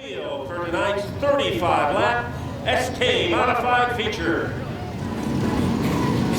Field for tonight's 35-lap SK Modified feature.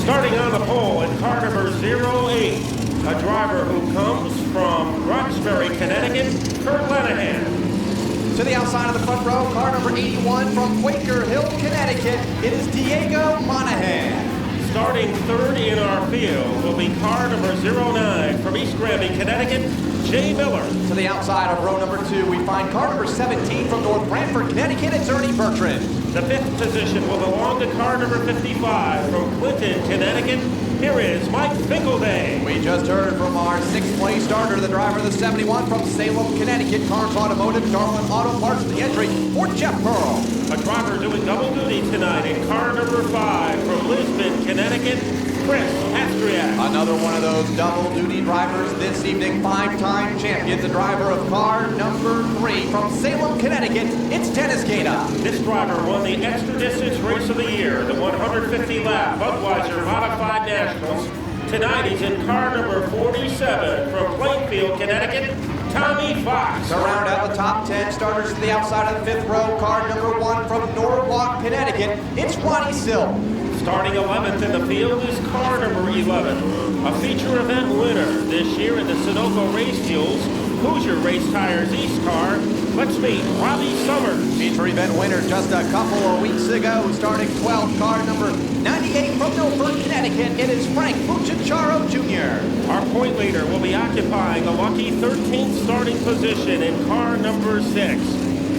Starting on the pole in car number 08, a driver who comes from Roxbury, Connecticut, Kurt Lenihan. To the outside of the front row, car number 81 from Quaker Hill, Connecticut, it is Diego Monahan. Starting third in our field will be car number 09 from East Granby, Connecticut, Jay Miller. To the outside of row number 2, we find car number 17 from North Branford, Connecticut, it's Ernie Bertrand. The fifth position will belong to car number 55 from Clinton, Connecticut. Here is Mike Finkelday. We just heard from our 6th place starter, the driver of the 71 from Salem, Connecticut, Carnes Automotive, Darwin Auto Parts, the entry for Jeff Pearl. A driver doing double duty tonight in car number 5 from Lisbon, Connecticut, Chris Astriak. Another one of those double-duty drivers this evening, 5-time champion, the driver of car number 3 from Salem, Connecticut, it's Dennis Gaeta. This driver won the extra distance race of the year, the 150-lap Budweiser Modified Nationals. Tonight he's in car number 47 from Plainfield, Connecticut, Tommy Fox. To round out the top 10 starters to the outside of the 5th row, car number 1 from Norwalk, Connecticut, it's Ronnie Silk. Starting 11th in the field is car number 11, a feature event winner this year in the Sunoco Race Fuels Hoosier Race Tires East car. Let's meet Robbie Summers. Feature event winner just a couple of weeks ago, starting 12th, car number 98 from Milford, Connecticut, it is Frank Bucciacharo Jr. Our point leader will be occupying the lucky 13th starting position in car number 6.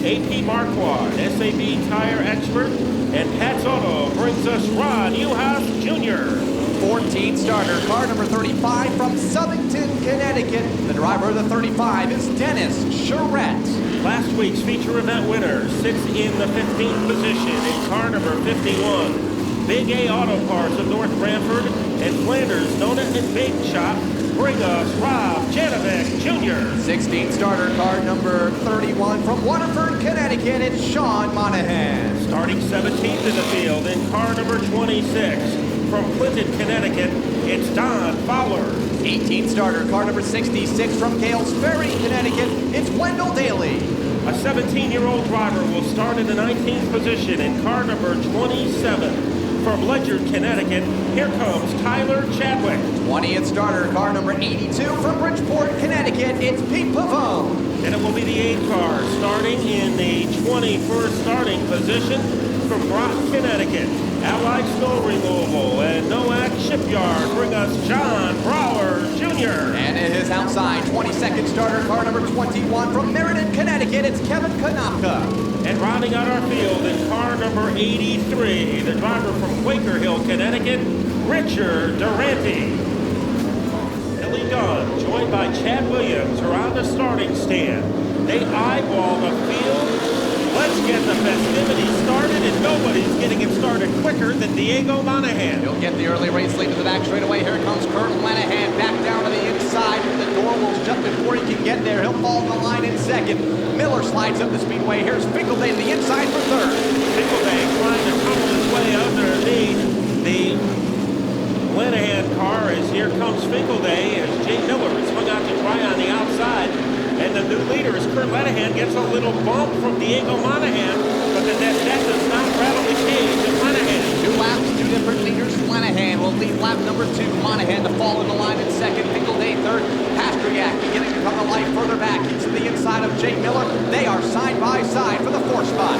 AP Marquardt, SAB tire expert, and Pat's Auto brings us Ron Newhouse Jr. 14th starter, car number 35 from Southington, Connecticut. The driver of the 35 is Dennis Charette. Last week's feature event winner sits in the 15th position in car number 51. Big A Auto Parts of North Branford and Flanders Donut and Bake Shop bring us Rob Janovic Jr. 16th starter, car number 31 from Waterford, Connecticut, it's Sean Monahan. Starting 17th in the field in car number 26 from Clinton, Connecticut, it's Don Fowler. 18th starter, car number 66 from Gales Ferry, Connecticut, it's Wendell Daly. A 17-year-old driver will start in the 19th position in car number 27. From Ledyard, Connecticut, here comes Tyler Chadwick. 20th starter, car number 82 from Bridgeport, Connecticut, it's Pete Pavone. And it will be the 8th car starting in the 21st starting position from Brock, Connecticut. Allied Snow Removal and Nowak Shipyard bring us John Brower Jr. And at his outside, 22nd starter, car number 21 from Meriden, Connecticut, it's Kevin Kanapka. And rounding out our field in car number 83, the driver from Quaker Hill, Connecticut, Richard Durante. Billy Dunn, joined by Chad Williams, are on the starting stand. They eyeball the field. Let's get the festivities started, and nobody's getting it started quicker than Diego Monahan. He'll get the early race lead to the back straightaway. Here comes Kurt Lenihan back down to the inside. The door will shut before he can get there. He'll fall in the line in second. Miller slides up the speedway. Here's Finkelday to the inside for third. Finkelday trying to tunnel his way underneath the Lenihan car as here comes Finkelday as Jay Miller is hung out to dry on the outside. And the new leader is Kurt Lenihan gets a little bump from Diego Monahan, but that does not rattle the cage of Lenihan. 2 laps, 2 different leaders. Lenihan will lead lap number 2. Monahan to fall in the line in second. Finkelday third. Pastriak beginning to come to life further back. He's to the inside of Jay Miller. They are side by side for the 4th spot.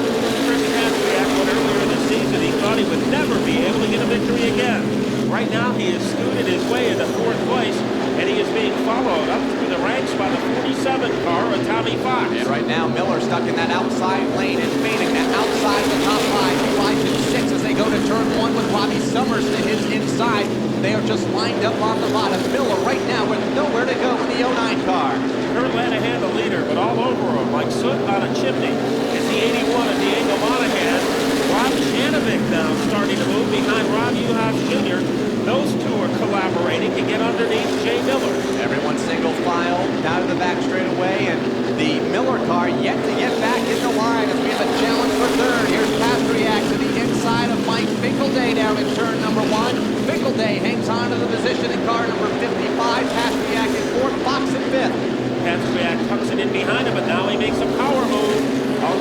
Chris Pastriak, when earlier in the season he thought he would never be able to get a victory again. Right now he has scooted his way into 4th place, and he is being followed up through the ranks by the 47 car of Tommy Fox. And right now, Miller stuck in that outside lane and fading that outside the top 5. 5 and 6 as they go to turn 1 with Robbie Summers to his inside. They are just lined up on the bottom. Miller right now with nowhere to go in the 09 car. Kurt Lenihan the leader, but all over him like soot on a chimney is the 81 of Diego Monahan. Rob Janovic now starting to move behind Rob Newhouse Jr. Those two are collaborating to get underneath Jay Miller. Everyone single file down to the back straightaway, and the Miller car yet to get back in the line as we have a challenge for third. Here's Pastriak to the inside of Mike Finkelday down in turn number 1. Finkelday hangs on to the position in car number 55. Pastriak in 4th, Fox in 5th. Pastriak tucks it in behind him, but now he makes a power move. All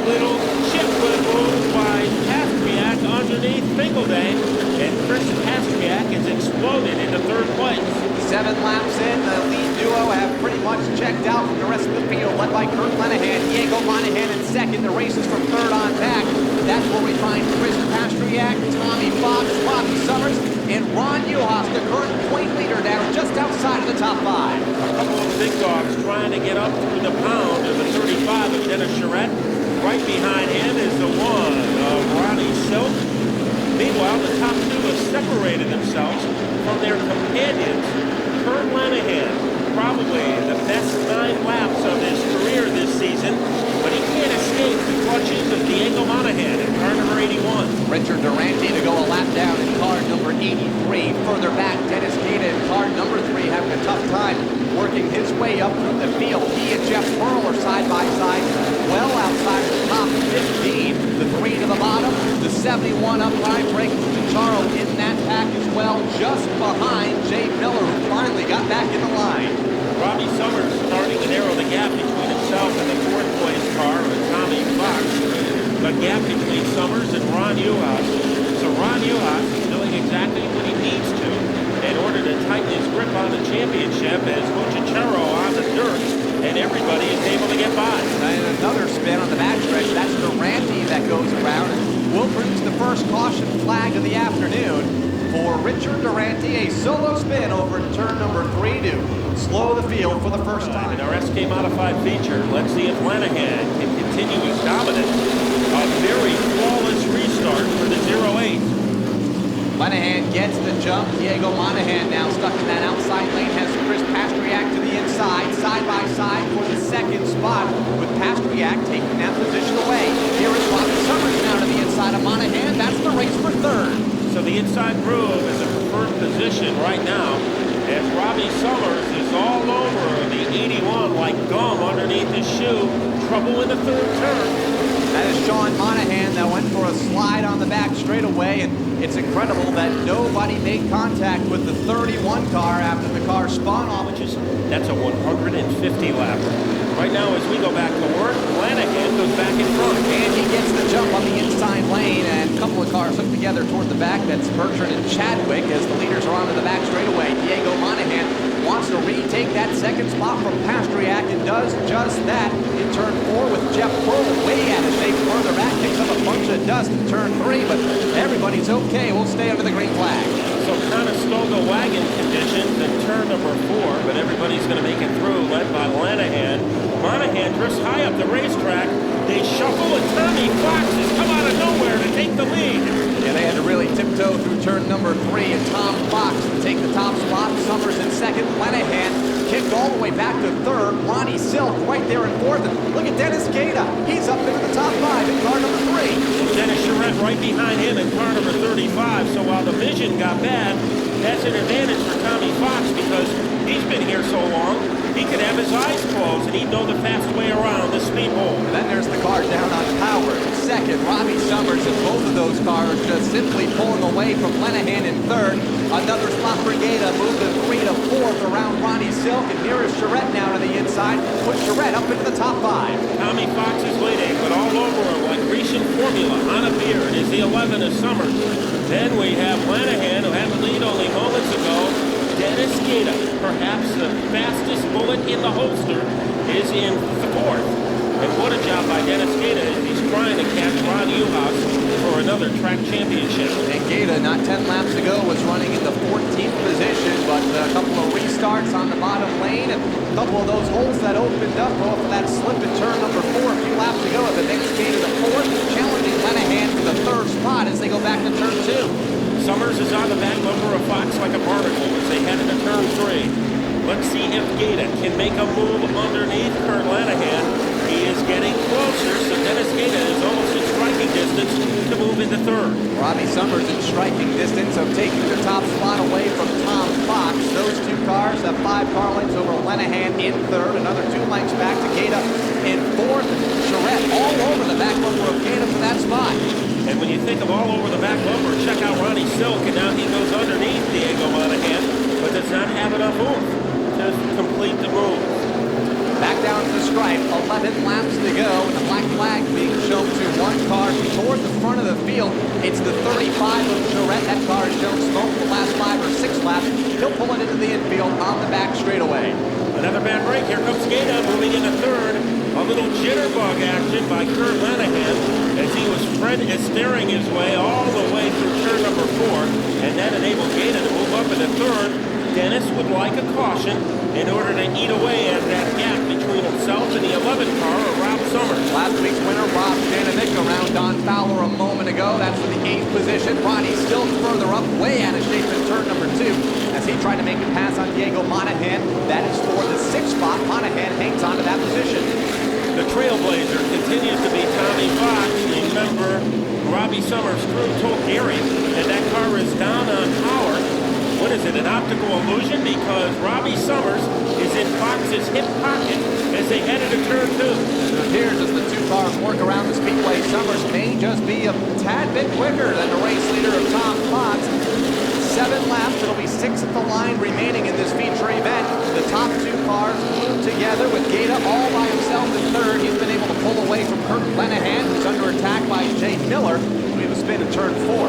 laps in, the lead duo have pretty much checked out from the rest of the field, led by Kurt Lenahan. Diego Monahan in second. The race is from third on back. That's where we find Chris Pastriak, Tommy Fox, Bobby Summers, and Ron Uhas, the current point leader, down just outside of the top five. A couple of big dogs trying to get up through the pound of the 35 of Dennis Charette. Right behind him is the one of Ronnie Silk. Meanwhile, the top two have separated themselves from their companions. Kurt Lenahan, probably the best 9 laps of his career this season, but he can't escape the clutches of Diego Monahan in car number 81. Richard Durante to go a lap down in car number 83. Further back, Dennis Gata in car number 3 having a tough time working his way up through the field. He and Jeff Pearl are side by side, well outside the top 15. The 3 to the bottom, the 71 up high, breaking to Charles in that pack as well, just behind Jay Miller, who finally got back in the line. Robbie Summers starting to narrow the gap between himself and the 4th place car of Tommy Fox. The gap between Summers and Ron Uhas. So Ron Uhas is doing exactly what he needs to in order to tighten his grip on the championship as Muchachero on the dirt, and everybody is able to get by. And another spin on the backstretch. That's Durante that goes around and will produce the first caution flag of the afternoon for Richard Durante. A solo spin over in turn number 3 to slow the field for the first time. In our SK Modified feature, let's see if Lenahan can continue his dominance. A very flawless restart for the 08. Lenahan gets the jump. Diego Monahan now stuck in that outside lane, has Chris Pastriak to the inside, side by side for the second spot, with Pastriak taking that position away. Here is Bobby Summers now to the inside of Monahan. That's the race for third. So the inside groove is a preferred position right now, as Robbie Summers is all over the 81 like gum underneath his shoe. Trouble in the 3rd turn. That is Sean Monahan that went for a slide on the back straightaway, and it's incredible that nobody made contact with the 31 car after the car spun off. That's a 150 lap. Right now, as we go back to work, Lenahan goes back in front. And he gets the jump on the inside lane, and a couple of cars hooked together toward the back. That's Bertrand and Chadwick as the leaders are onto the back straightaway. Diego Monahan wants to retake that second spot from Pastriak and does just that in turn 4 with Jeff Pearl way out of shape further back. Picks up a bunch of dust in turn 3, but everybody's okay. We'll stay under the green flag. So Conestoga wagon conditions in turn number 4, but everybody's going to make it through, led by Lenahan. Monahan drifts high up the racetrack. They shuffle, and Tommy Fox has come out of nowhere to take the lead. Yeah, they had to really tiptoe through turn number 3, and Tom Fox to take the top spot. Summers in second. Lenahan kicked all the way back to 3rd. Ronnie Silk right there in 4th. And look at Dennis Gata. He's up into the top 5 in car number 3. Dennis Charette right behind him in car number 35. So while the vision got bad, that's an advantage for Tommy Fox because he's been here so long. He could have his eyes closed and he'd know the fast way around the Speedbowl. And then there's the car down on power. Second, Robbie Summers, and both of those cars just simply pulling away from Lenahan in 3rd. Another spot for Gata, moved to 3 to 4th around Ronnie Silk, and here is Charette now to the inside. Put Charette up into the top 5. Tommy Fox is leading, but all over him like Grecian formula on a beard is the 11 of Summers. Then we have Lenahan, who had the lead only moments ago. Dennis Gata, perhaps the fastest bullet in the holster, is in 4th. And what a job by Dennis Gata as he's trying to catch Ron Uhas for another track championship. And Gata, not 10 laps ago, was running in the 14th position, but a couple of restarts on the bottom lane, and a couple of those holes that opened up off of that slip in turn number 4 a few laps ago have advanced Gata to 4th, challenging Lenahan for the 3rd spot as they go back to turn 2. Summers is on the back bumper of Fox like a barnacle as they head into turn 3. Let's see if Gata can make a move underneath Kurt Lenahan. He is getting closer, so Dennis Gata is almost in striking distance to move into 3rd. Robbie Summers in striking distance of taking the top spot away from Tom Fox. Those two cars have 5 car lengths over Lenahan in 3rd. Another 2 lengths back to Gata in 4th. Charette all over the back bumper of Gata for that spot. And when you think of all over the back bumper, check out Ronnie Silk, and now he goes underneath Diego Monahan, but does not have enough oomph to complete the move. Back down to the stripe. 11 laps to go, and the black flag being shown to one car toward the front of the field. It's the 35 of Jarrett. That car has shown smoke the last 5 or 6 laps. He'll pull it into the infield on the back straightaway. Another bad break. Here comes Gaeta moving into third. A little jitterbug action by Kurt Lanahan as he was steering his way all the way through turn number 4, and that enabled Gaeta to move up into third. Dennis would like a caution in order to eat away at that gap between himself and the 11 car of Rob Summers. Last week's winner, Rob Janovich, around Don Fowler a moment ago. That's for the 8th position. Ronnie still further up, way out of shape in turn number 2 as he tried to make a pass on Diego Monahan. That is for the 6th spot. Monahan hangs on to that position. The trailblazer continues to be Tommy Fox. Remember, Robbie Summers threw told Gary that that car is down on power. What is it, an optical illusion? Because Robbie Summers is in Fox's hip pocket as they head into turn 2. It appears as the 2 cars work around the speedway, Summers may just be a tad bit quicker than the race leader of Tom Fox. 7 laps, it'll be 6 at the line remaining in this feature event. The top 2 cars glued together with Gaeta all by himself in third. He's been able to pull away from Kurt Lanahan, who's under attack by Jay Miller. We have a spin in turn 4.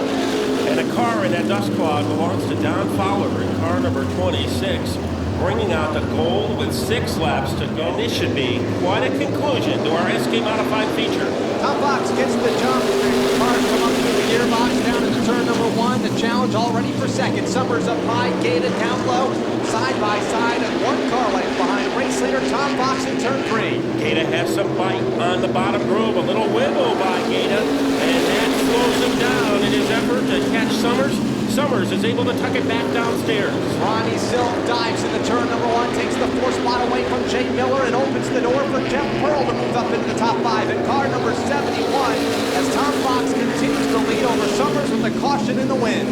And a car in that dust cloud belongs to Don Fowler in car number 26, bringing out the gold with 6 laps to go. And this should be quite a conclusion to our SK Modified feature. Tom Fox gets the jump. The cars come up through the gearbox down into turn number 1. The challenge already for second. Summers up high, Gaeta down low, side by side, and 1 car length behind race leader Tom Fox in turn 3. Gaeta has some bite on the bottom groove, a little wiggle by Gaeta, and that slows him down in his effort to catch Summers. Summers is able to tuck it back downstairs. Ronnie Silk dives into turn number 1, takes the 4th spot away from Jay Miller, and opens the door for Jeff Pearl to move up into the top 5 in car number 71 as Tom Fox continues to lead over Summers with a caution in the wind.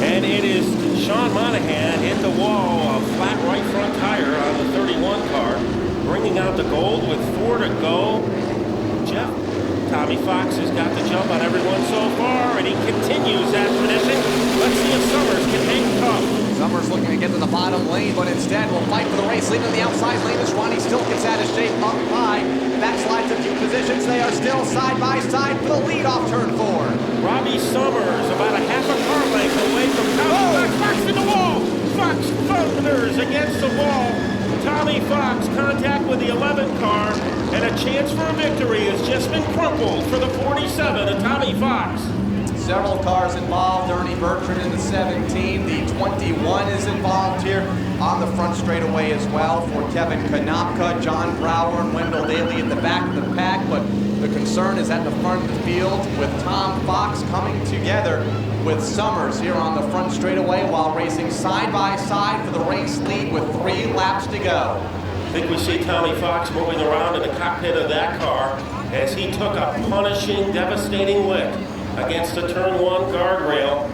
And it is Sean Monahan hit the wall, a flat right front tire on the 31 car, bringing out the gold with 4 to go. Jeff, Tommy Fox has got the jump on everyone so far, and he continues that tradition. Let's see if Summers can hang tough. Summers looking to get to the bottom lane, but instead will fight for the race lead in the outside lane as Ronnie still gets out of shape up high. Backslides a few positions. They are still side by side for the lead off turn 4. Robbie Summers about a half a car length away from Tommy Fox. Fox in the wall. Fox thunders against the wall. Tommy Fox contact with the 11 car, and a chance for a victory has just been crumpled for the 47 of Tommy Fox. Several cars involved. Ernie Bertrand in the 17. The 21 is involved here on the front straightaway as well for Kevin Konopka, John Brower, and Wendell Daly at the back of the pack. But the concern is at the front of the field with Tom Fox coming together with Summers here on the front straightaway while racing side by side for the race lead with 3 laps to go. I think we see Tommy Fox moving around in the cockpit of that car as he took a punishing, devastating lick against the turn 1 guardrail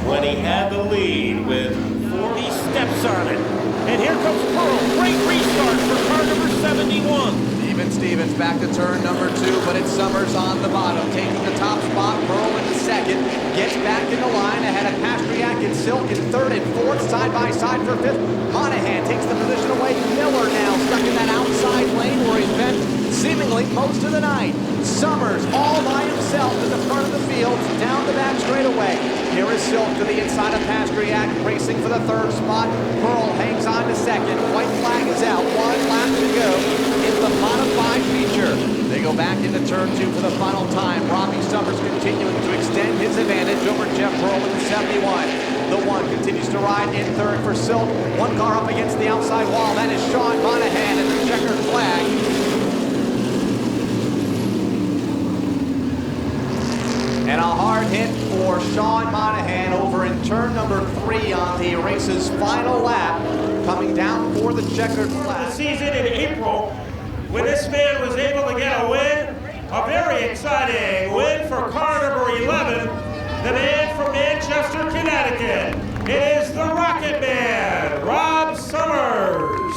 when he had the lead with 40 steps on it. And here comes Pearl. Great restart for car number 71. Stevens back to turn number 2, but it's Summers on the bottom, taking the top spot. Pearl into second, gets back in the line ahead of Pastriak and Silk in third and fourth, side by side for 5th. Monahan takes the position away. Miller now stuck in that outside lane where he's been seemingly most of the night. Summers all by himself in the front of the field, down the back straightaway. Here is Silk to the inside of Pastriak, racing for the 3rd spot. Pearl hangs on to second. White flag is out. 1 lap to go in the modified feature. They go back into turn 2 for the final time. Robbie Summers continuing to extend his advantage over Jeff Pearl in the 71. The 1 continues to ride in third for Silk. 1 car up against the outside wall. That is Sean Monahan in the checkered flag. And a hard hit for Sean Monahan over in turn number 3 on the race's final lap, coming down for the checkered flag. The season in April, when this man was able to get a win, a very exciting win for car number 11, the man from Manchester, Connecticut. It is the Rocket Man, Rob Summers.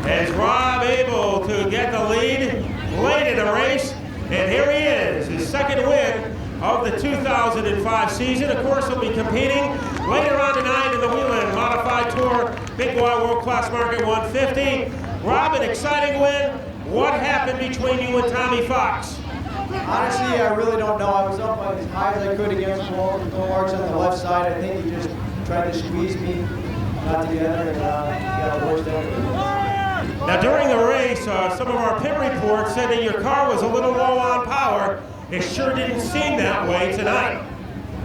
Is Rob able to get the lead late in the race? And here he is, his 2nd win of the 2005 season. Of course, he'll be competing later on tonight in the Whelen Modified Worldwide Tour, Big Y World Class Market 150. Rob, an exciting win. What happened between you and Tommy Fox? Honestly, I really don't know. I was up as high as I could against the wall, no marks on the left side. I think he just tried to squeeze me, not together, and got a worse down. Now during the race, some of our pit reports said that your car was a little low on power. It sure didn't seem that way tonight.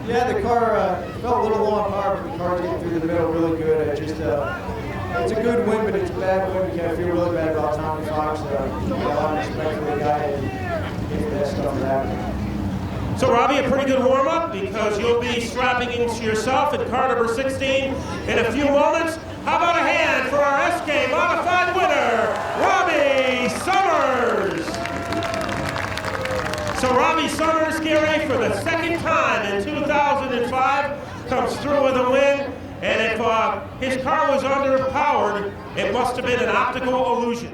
Yeah, the car felt a little low on power, but the car's getting through the middle really good. It's a good win, but it's a bad win because I feel really bad about Tommy Fox. I got a lot of respect for the guy and if that stuff happened. So Robbie, a pretty good warm-up because you'll be strapping into yourself in car number 16 in a few moments. How about a hand for our SK Modified winner, Robbie Summers? So Robbie Summers, Gary, for the second time in 2005, comes through with a win. And if his car was underpowered, it must have been an optical illusion.